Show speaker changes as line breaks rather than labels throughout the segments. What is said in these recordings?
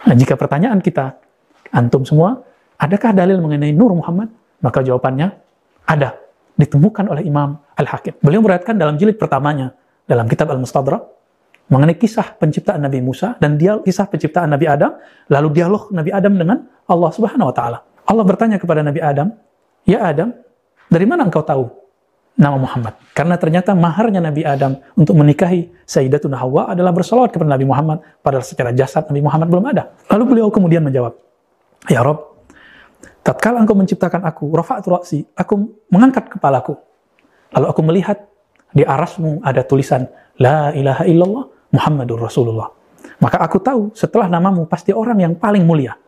Nah, jika pertanyaan kita, antum semua, adakah dalil mengenai Nur Muhammad? Maka jawabannya ada, ditemukan oleh Imam Al-Hakim. Beliau meriwayatkan dalam jilid pertamanya, dalam kitab Al-Mustadrak, mengenai kisah penciptaan Nabi Musa dan kisah penciptaan Nabi Adam, lalu dialog Nabi Adam dengan Allah Subhanahu wa taala. Allah bertanya kepada Nabi Adam, "Ya Adam, dari mana engkau tahu nama Muhammad?" Karena ternyata maharnya Nabi Adam untuk menikahi Sayyidatuna Hawa adalah bersalawat kepada Nabi Muhammad, padahal secara jasad Nabi Muhammad belum ada. Lalu beliau kemudian menjawab, "Ya Rabb, tatkala engkau menciptakan aku, rafa'tu ra'si, aku mengangkat kepalaku. Lalu aku melihat di arasmu ada tulisan La ilaha illallah Muhammadur Rasulullah. Maka aku tahu setelah namamu pasti orang yang paling mulia,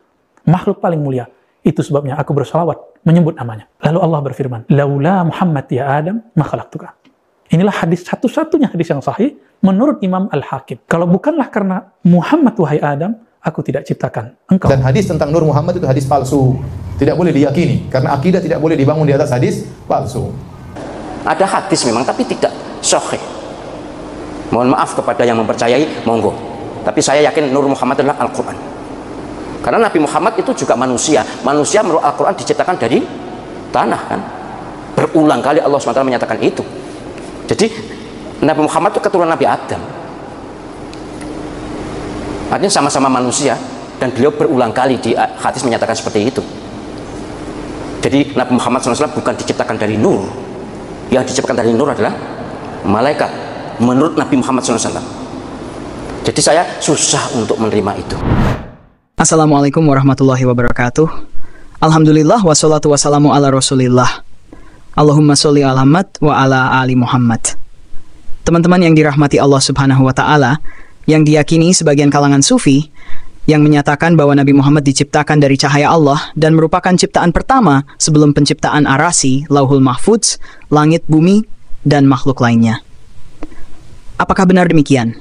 makhluk paling mulia. Itu sebabnya aku bersalawat menyebut namanya." Lalu Allah berfirman, "Laula Muhammad ya Adam, ma khalaqtuka." Inilah hadis satu-satunya hadis yang sahih menurut Imam Al-Hakim. Kalau bukanlah karena Muhammad wahai Adam, aku tidak ciptakan engkau.
Dan hadis tentang Nur Muhammad itu hadis palsu. Tidak boleh diyakini karena akidah tidak boleh dibangun di atas hadis palsu.
Ada hadis memang tapi tidak sahih. Mohon maaf kepada yang mempercayai, monggo. Tapi saya yakin Nur Muhammad adalah Al-Quran. Karena Nabi Muhammad itu juga manusia. Manusia menurut Al-Quran diciptakan dari tanah kan. Berulang kali Allah SWT menyatakan itu. Jadi Nabi Muhammad itu keturunan Nabi Adam. Artinya sama-sama manusia. Dan beliau berulang kali di hadis menyatakan seperti itu. Jadi Nabi Muhammad SAW bukan diciptakan dari nur. Yang diciptakan dari nur adalah malaikat menurut Nabi Muhammad SAW. Jadi saya susah untuk menerima itu.
Assalamualaikum warahmatullahi wabarakatuh. Alhamdulillah wassalatu wassalamu ala rasulillah. Allahumma sholli ala Muhammad wa ala ali Muhammad. Teman-teman yang dirahmati Allah Subhanahu wa taala, yang diyakini sebagian kalangan sufi yang menyatakan bahwa Nabi Muhammad diciptakan dari cahaya Allah dan merupakan ciptaan pertama sebelum penciptaan arasi, lauhul mahfudz, langit, bumi, dan makhluk lainnya. Apakah benar demikian?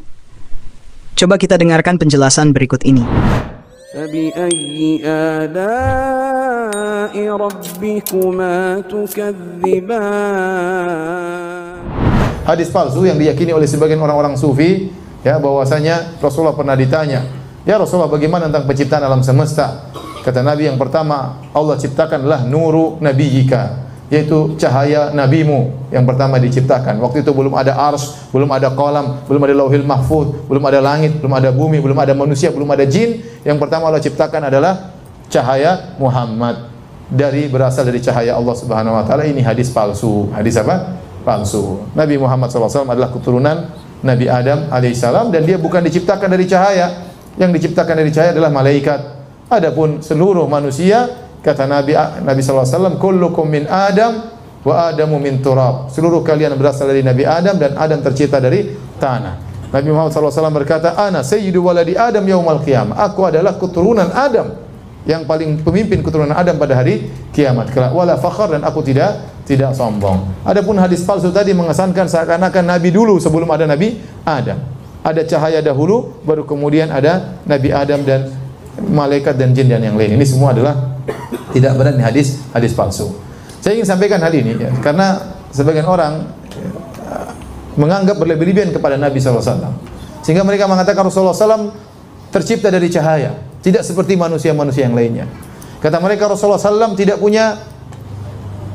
Coba kita dengarkan penjelasan berikut ini.
فَبِأَيِّ آلَاءِ رَبِّكُمَا تُكَذِّبَانِ.
Hadis palsu yang diyakini oleh sebagian orang-orang sufi, ya, bahwasanya Rasulullah pernah ditanya, "Ya Rasulullah, bagaimana tentang penciptaan alam semesta?" Kata Nabi, yang pertama Allah ciptakanlah nuru nabiyyika, yaitu cahaya nabimu yang pertama diciptakan. Waktu itu belum ada arsy, belum ada qalam, belum ada lauhil mahfuz, belum ada langit, belum ada bumi, belum ada manusia, belum ada jin. Yang pertama Allah ciptakan adalah cahaya Muhammad, berasal dari cahaya Allah Subhanahu wa taala. Ini hadis palsu. Hadis apa? Palsu. Nabi Muhammad SAW adalah keturunan Nabi Adam alaihissalam dan dia bukan diciptakan dari cahaya. Yang diciptakan dari cahaya adalah malaikat. Adapun seluruh manusia, kata Nabi SAW, kullukum min Adam wa Adamu min turab. Seluruh kalian berasal dari Nabi Adam dan Adam tercipta dari tanah. Nabi Muhammad SAW berkata, "Ana sayyidu waladi Adam yaumal qiyamah." Aku adalah keturunan Adam, yang paling pemimpin keturunan Adam pada hari kiamat kelak. Wala fakhar, dan aku tidak sombong. Adapun hadis palsu tadi mengesankan seakan-akan Nabi dulu sebelum ada Nabi Adam. Ada cahaya dahulu, baru kemudian ada Nabi Adam dan malaikat dan jin dan yang lain. Ini semua adalah tidak benar, ini hadis palsu. Saya ingin sampaikan hal ini ya, karena sebagian orang menganggap berlebih-lebihan kepada Nabi SAW, sehingga mereka mengatakan Rasulullah SAW tercipta dari cahaya, tidak seperti manusia-manusia yang lainnya. Kata mereka Rasulullah SAW tidak punya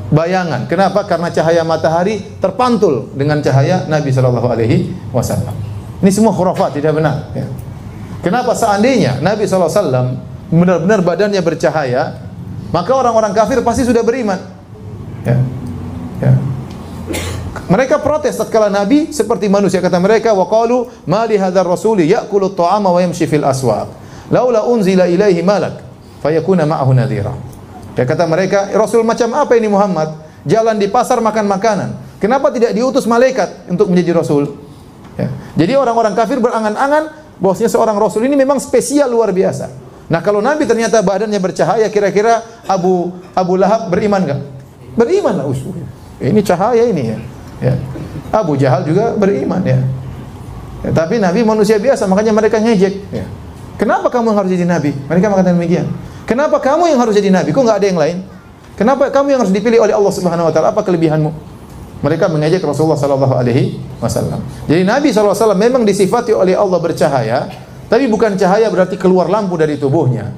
bayangan. Kenapa? Karena cahaya matahari terpantul dengan cahaya Nabi SAW. Ini semua khurafat, tidak benar ya. Kenapa? Seandainya Nabi SAW benar-benar badannya bercahaya, maka orang-orang kafir pasti sudah beriman ya. Mereka protes tatkala Nabi seperti manusia. Kata mereka, wa qalu ma li hadzal rasuli ya'kulu at-ta'ama wa yamshi fil aswaq laula unzila ilaihi malak fayakuna ma'ahu nadhira. Ya, kata mereka, Rasul macam apa ini Muhammad? Jalan di pasar makan makanan. Kenapa tidak diutus malaikat untuk menjadi Rasul? Ya. Jadi orang-orang kafir berangan-angan bahwasanya seorang Rasul ini memang spesial luar biasa. Nah, kalau Nabi ternyata badannya bercahaya, kira-kira Abu Lahab beriman enggak? Beriman lah. Ini cahaya ini ya. Ya. Abu Jahal juga beriman ya. Tapi Nabi manusia biasa, makanya mereka ngejek ya. Kenapa kamu yang harus jadi Nabi? Mereka mengatakan demikian. Kenapa kamu yang harus jadi Nabi? Kok nggak ada yang lain? Kenapa kamu yang harus dipilih oleh Allah Subhanahu Wa Taala? Apa kelebihanmu? Mereka mengejek Rasulullah Sallallahu Alaihi Wasallam. Jadi Nabi SAW memang disifati oleh Allah bercahaya, Tapi bukan cahaya berarti keluar lampu dari tubuhnya.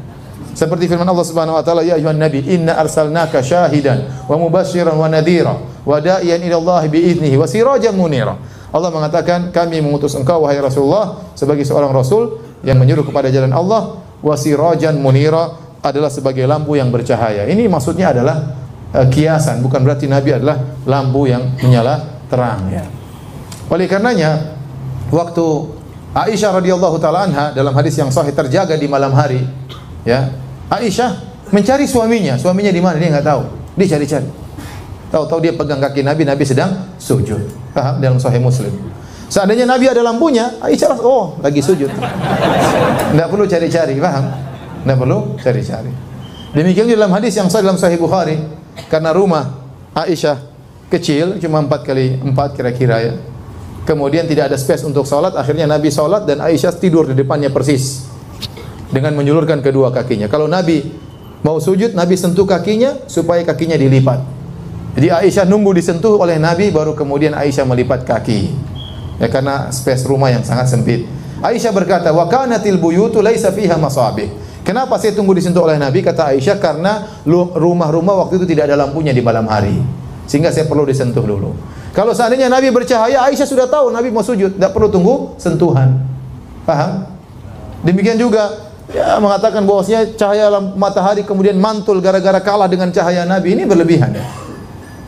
Seperti firman Allah Subhanahu wa taala, ya ayuhan nabi inna arsalnaka syahidan wa mubasysyiran wa nadhira wa da'iyan ila Allah bi'idnihi wa sirajan munira. Allah mengatakan, kami mengutus engkau wahai Rasulullah sebagai seorang rasul yang menyuruh kepada jalan Allah, wa sirajan munira adalah sebagai lampu yang bercahaya. Ini maksudnya adalah kiasan, bukan berarti nabi adalah lampu yang menyala terang ya. Oleh karenanya waktu Aisyah radhiyallahu taala anha dalam hadis yang sahih terjaga di malam hari ya, Aisyah mencari suaminya di mana dia nggak tahu, dia cari-cari. Tahu-tahu dia pegang kaki Nabi, Nabi sedang sujud. Paham? Dalam Sahih Muslim. Seandainya Nabi ada lampunya, Aisyah lagi sujud. Tidak perlu cari-cari, paham? Tidak perlu cari-cari. Demikian dalam hadis yang sahih dalam Sahih Bukhari, karena rumah Aisyah kecil, cuma 4x4 kira-kira ya. Kemudian tidak ada space untuk sholat, akhirnya Nabi sholat dan Aisyah tidur di depannya persis dengan menjulurkan kedua kakinya. Kalau Nabi mau sujud, Nabi sentuh kakinya supaya kakinya dilipat. Jadi Aisyah nunggu disentuh oleh Nabi, baru kemudian Aisyah melipat kaki. Ya, karena space rumah yang sangat sempit. Aisyah berkata, wa kanatil buyutu laisa fiha masabih. Kenapa saya tunggu disentuh oleh Nabi? Kata Aisyah, karena rumah-rumah waktu itu tidak ada lampunya di malam hari, sehingga saya perlu disentuh dulu. Kalau seandainya Nabi bercahaya, Aisyah sudah tahu Nabi mau sujud, tidak perlu tunggu sentuhan. Paham? Demikian juga ya, mengatakan bahwasanya cahaya matahari kemudian mantul gara-gara kalah dengan cahaya Nabi, ini berlebihan ya.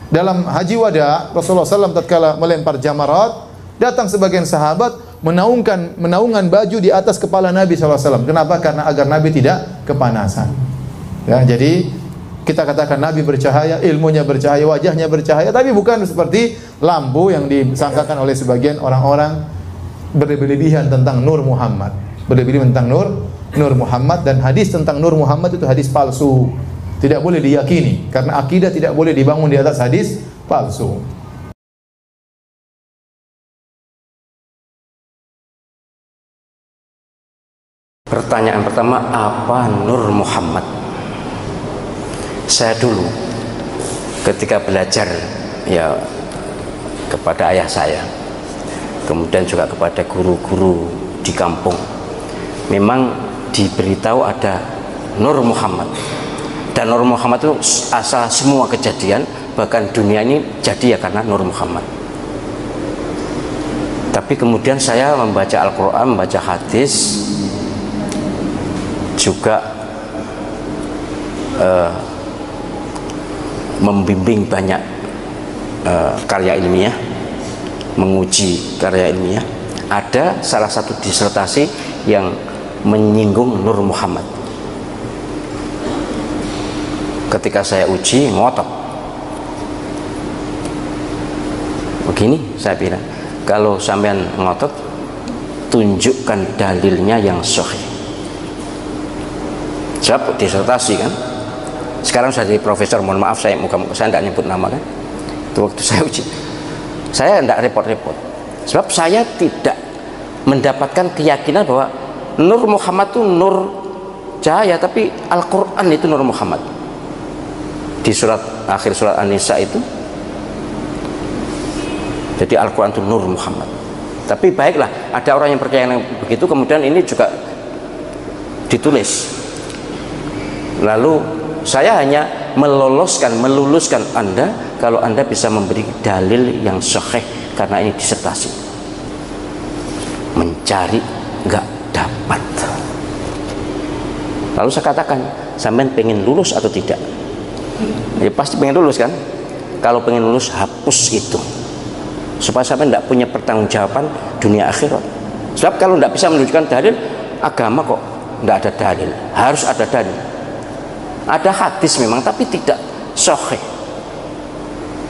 Dalam haji wada, Rasulullah SAW tatkala melempar jamarat, datang sebagian sahabat menaungan baju di atas kepala Nabi SAW. Kenapa? Karena agar Nabi tidak kepanasan. Ya, jadi kita katakan Nabi bercahaya, ilmunya bercahaya, wajahnya bercahaya, tapi bukan seperti lampu yang disangkakan oleh sebagian orang-orang berlebihan tentang Nur Muhammad. Berlebihan tentang Nur Muhammad, dan hadis tentang Nur Muhammad itu hadis palsu. Tidak boleh diyakini, karena akidah tidak boleh dibangun di atas hadis palsu.
Pertanyaan pertama, apa Nur Muhammad? Saya dulu ketika belajar ya kepada ayah saya, kemudian juga kepada guru-guru di kampung, memang diberitahu ada Nur Muhammad. Dan Nur Muhammad itu asal semua kejadian, bahkan dunia ini jadi ya karena Nur Muhammad. Tapi kemudian saya membaca Al-Quran, membaca hadis, juga membimbing banyak karya ilmiah, menguji karya ilmiah. Ada salah satu disertasi yang menyinggung Nur Muhammad. Ketika saya uji, ngotot. Begini saya bilang, kalau sampean ngotot, tunjukkan dalilnya yang sahih. Sebab disertasi kan. Sekarang saya jadi profesor, mohon maaf saya tidak nyebut nama kan. Itu waktu saya uji, saya tidak repot-repot. Sebab saya tidak mendapatkan keyakinan bahwa Nur Muhammad itu nur cahaya, tapi Al-Quran itu Nur Muhammad. Di akhir surat An-Nisa itu, jadi Al-Quran itu Nur Muhammad. Tapi baiklah, ada orang yang percaya yang begitu, kemudian ini juga ditulis. Lalu saya hanya meluluskan Anda kalau Anda bisa memberi dalil yang sahih, karena ini disertasi. Mencari nggak dapat. Lalu saya katakan, sampean pengen lulus atau tidak? Ya pasti pengen lulus kan? Kalau pengen lulus, hapus itu, supaya sampean tidak punya pertanggungjawaban dunia akhirat. Sebab kalau tidak bisa menunjukkan dalil, agama kok tidak ada dalil, harus ada dalil. Ada hadis memang, tapi tidak sahih.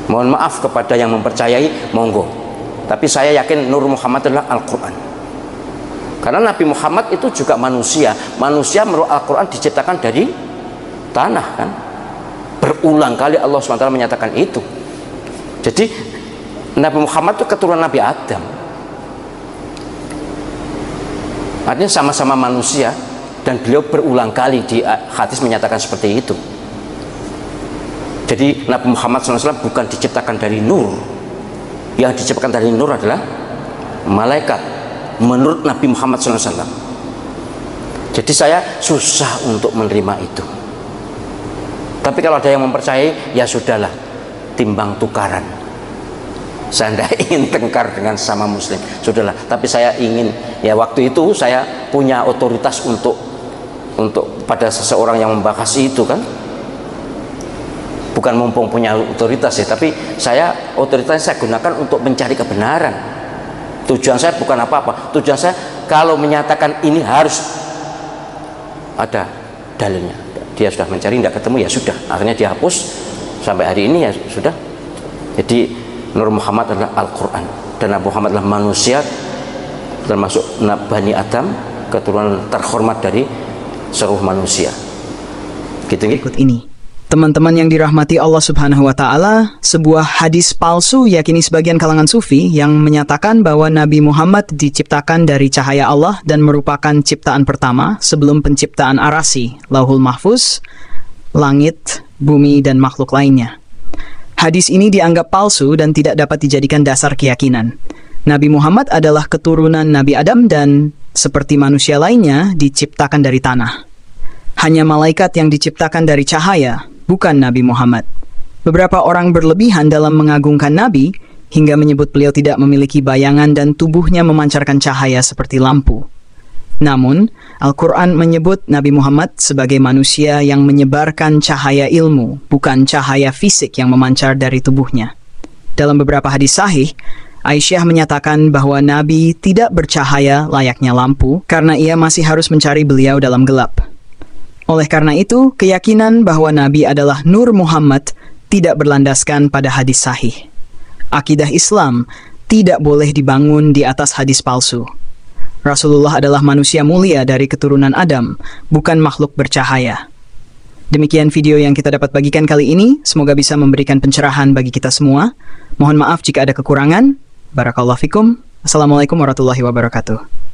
Mohon maaf kepada yang mempercayai, monggo. Tapi saya yakin Nur Muhammad adalah Al-Quran. Karena Nabi Muhammad itu juga manusia. Manusia menurut Al-Quran diciptakan dari tanah kan. Berulang kali Allah SWT menyatakan itu. Jadi Nabi Muhammad itu keturunan Nabi Adam. Artinya sama-sama manusia. Dan beliau berulang kali di hadis menyatakan seperti itu. Jadi Nabi Muhammad SAW bukan diciptakan dari nur. Yang diciptakan dari nur adalah malaikat menurut Nabi Muhammad SAW. Jadi saya susah untuk menerima itu. Tapi kalau ada yang mempercayai, ya sudahlah, timbang tukaran. Saya tidak ingin tengkar dengan sama muslim, sudahlah. Tapi saya ingin, ya waktu itu saya punya otoritas untuk pada seseorang yang membahas itu kan. Bukan mumpung punya otoritas ya, tapi otoritasnya saya gunakan untuk mencari kebenaran. Tujuan saya bukan apa-apa. Tujuan saya kalau menyatakan ini harus ada dalilnya. Dia sudah mencari, tidak ketemu, ya sudah, akhirnya dihapus sampai hari ini, ya sudah. Jadi Nur Muhammad adalah Al-Quran, dan Nabi Muhammad adalah manusia, termasuk Bani Adam, keturunan terhormat dari seluruh manusia. Gitu.
Berikut ini, teman-teman yang dirahmati Allah Subhanahu wa Ta'ala, sebuah hadis palsu yakini sebagian kalangan sufi yang menyatakan bahwa Nabi Muhammad diciptakan dari cahaya Allah dan merupakan ciptaan pertama sebelum penciptaan arasi, Lauhul Mahfuz, langit, bumi, dan makhluk lainnya. Hadis ini dianggap palsu dan tidak dapat dijadikan dasar keyakinan. Nabi Muhammad adalah keturunan Nabi Adam dan seperti manusia lainnya diciptakan dari tanah. Hanya malaikat yang diciptakan dari cahaya, bukan Nabi Muhammad. Beberapa orang berlebihan dalam mengagungkan Nabi hingga menyebut beliau tidak memiliki bayangan dan tubuhnya memancarkan cahaya seperti lampu. Namun, Al-Quran menyebut Nabi Muhammad sebagai manusia yang menyebarkan cahaya ilmu, bukan cahaya fisik yang memancar dari tubuhnya. Dalam beberapa hadis sahih, Aisyah menyatakan bahwa Nabi tidak bercahaya layaknya lampu karena ia masih harus mencari beliau dalam gelap. Oleh karena itu, keyakinan bahwa Nabi adalah Nur Muhammad tidak berlandaskan pada hadis sahih. Akidah Islam tidak boleh dibangun di atas hadis palsu. Rasulullah adalah manusia mulia dari keturunan Adam, bukan makhluk bercahaya. Demikian video yang kita dapat bagikan kali ini, semoga bisa memberikan pencerahan bagi kita semua. Mohon maaf jika ada kekurangan. Barakallahu fikum. Assalamualaikum warahmatullahi wabarakatuh.